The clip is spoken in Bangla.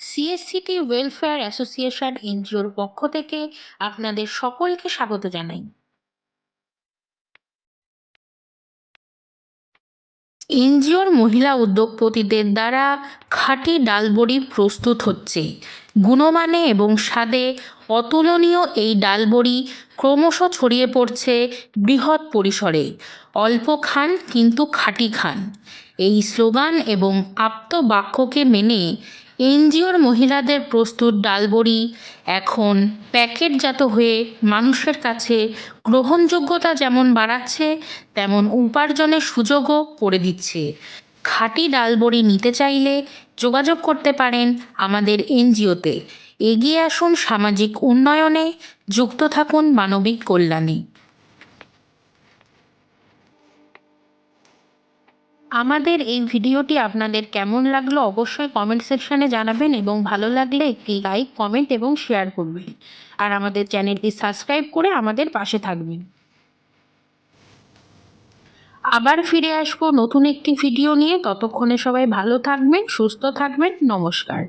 সিএসসিটি ওয়েলফেয়ার অ্যাসোসিয়েশন এনজিওর পক্ষ থেকে আপনাদের সকলকে স্বাগত জানাই। এনজিওর মহিলা উদ্যোগপতিদের দ্বারা খাঁটি ডালবড়ি প্রস্তুত হচ্ছে। গুণমানে এবং স্বাদে অতুলনীয় এই ডালবড়ি ক্রমশ ছড়িয়ে পড়ছে বৃহৎ পরিসরে। অল্প খান কিন্তু খাঁটি খান, এই স্লোগান এবং আপ্তবাক্যকে মেনে এনজিওর মহিলাদের প্রস্তুত ডালবড়ি এখন প্যাকেটজাত হয়ে মানুষের কাছে গ্রহণযোগ্যতা যেমন বাড়াচ্ছে, তেমন উপার্জনের সুযোগও করে দিচ্ছে। খাঁটি ডালবড়ি নিতে চাইলে যোগাযোগ করতে পারেন আমাদের এনজিওতে। এগিয়ে আসুন সামাজিক উন্নয়নে, যুক্ত থাকুন মানবিক কল্যাণে। আমাদের এই ভিডিওটি আপনাদের কেমন লাগলো অবশ্যই কমেন্ট সেকশনে জানাবেন, এবং ভালো লাগলে একটি লাইক, কমেন্ট এবং শেয়ার করবেন। আর আমাদের চ্যানেলটি সাবস্ক্রাইব করে আমাদের পাশে থাকবেন। আবার ফিরে আসবো নতুন একটি ভিডিও নিয়ে। ততক্ষণে সবাই ভালো থাকবেন, সুস্থ থাকবেন। নমস্কার।